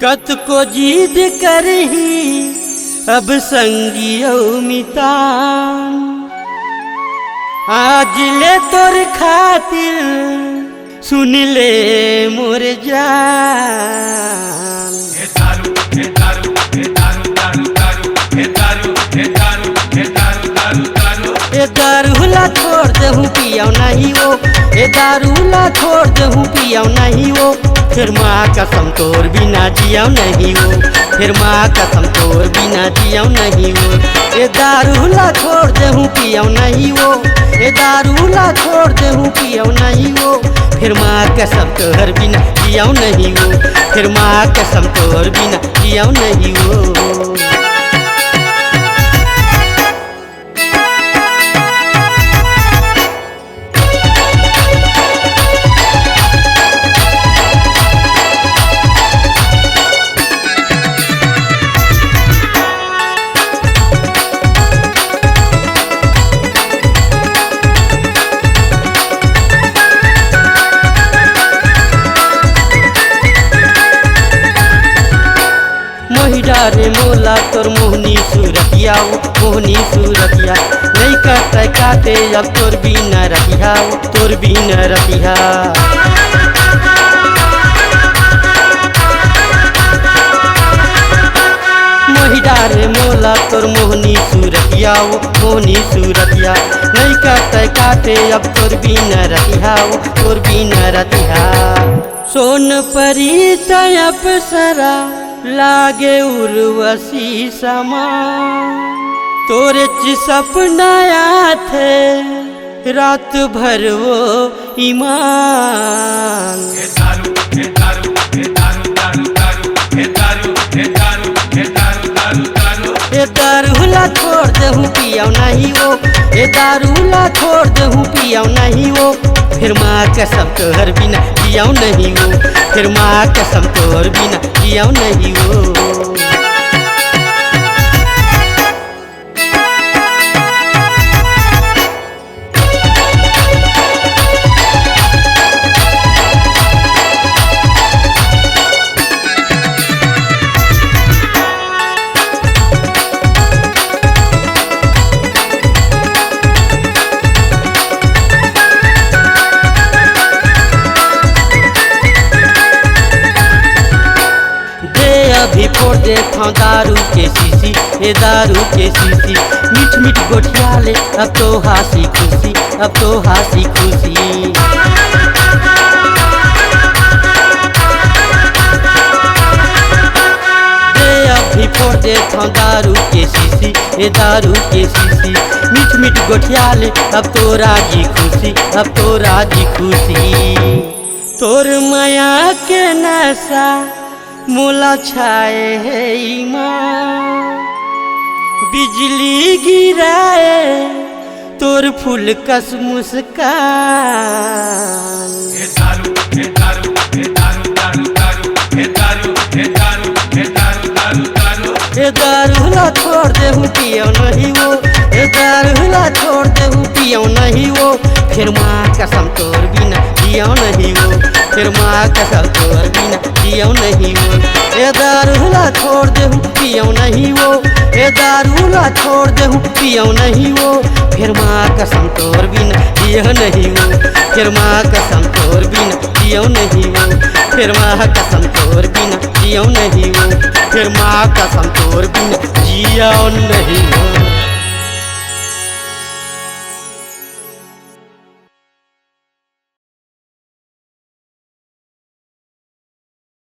कत को जिद करही अब संगियो मितान आज ले तोर खातिर सुन ले मोर जान। हे दारू हे दारू हे दारू दारू दारू हे दारू हे दारू हे दारू दारू दारू ए दारूला छोड़ देहूँ पियाओ नहीं वो, ए दारूला छोड़ देहूँ पियाओ नहीं वो, फिर माँ कसम तोर बिना जियाओ नहीं वो, फिर माँ कसम तोर बिना जियाओ नहीं वो। ए दारूला छोड़ देहूँ पियाओ नहीं वो, ए दारूला छोड़ देहूँ पियाओ नहीं वो, फिर माँ कसम तोर बिना जियाओ नहीं वो, फिर माँ कसम तोर बिना जियाओ नहीं वो। रे मोला तोर मोहनी सूरतिया मोहनी सूरतिया नहीं काटे काटे अब तोर बिना रतिया तोर बिना रतिया। मोहिडा रे मोला तोर मोहनी सूरतिया मोहनी सूरतिया नहीं काटे काटे अब तोर बिना रतिया तोर बिना रतिया। सोन परी तयप सरा लागे उर्वशी समा तोरे सपना थे रात भर वो ईमान। हे दारू हे दारू हे दारू दारू दारू हे दारू हे दारू हे दारू दारू दारू ए दारूला छोड़ देहूँ पियाओ नहीं वो, ए दारूला छोड़ देहूँ पियाओ नहीं वो, फिर माँ कसम तोहर बिना जियाओ नहीं वो, फिर माँ कसम तोहर बिना जियाओ नहीं वो। अभी फोड़ देता दारू के शीशी, ये दारू के शीशी मीठ मीठ गोठिया ले अब तो हासी खुशी, अब तो हासी खुशी। अभी फोड़ देता दारू के शीशी, ये दारू के शीशी मीठ मीठ गोठिया ले अब तो राजी खुशी, अब तो राजी खुशी। तोर माया के नशा मोला छाए है ईमान बिजली गिराए तोर फूल कस मुस्कान। हे दारू हे दारू हे दारू दारू दारू हे दारू हे दारू हे दारू दारू दारू ए दारूला छोड़ देहूँ पियाओ नहीं वो, ए दारूला छोड़ देहूँ पियाओ नहीं वो, फिर माँ कसम तोर बिना जियाओ नहीं वो, फिर माँ कसम तोर बिना जियाओ नहीं वो। ए दारूला छोड़ देहूँ पियाओ नहीं वो, ए दारूला छोड़ देहूँ पियाओ नहीं वो, फिर माँ कसम तोर बिना जियाओ नहीं वो, फिर माँ कसम तोर बिना जियाओ नहीं वो, फिर माँ कसम तोर बिना जियाओ नहीं वो, फिर माँ कसम तोर बिना जियाओ नहीं वो।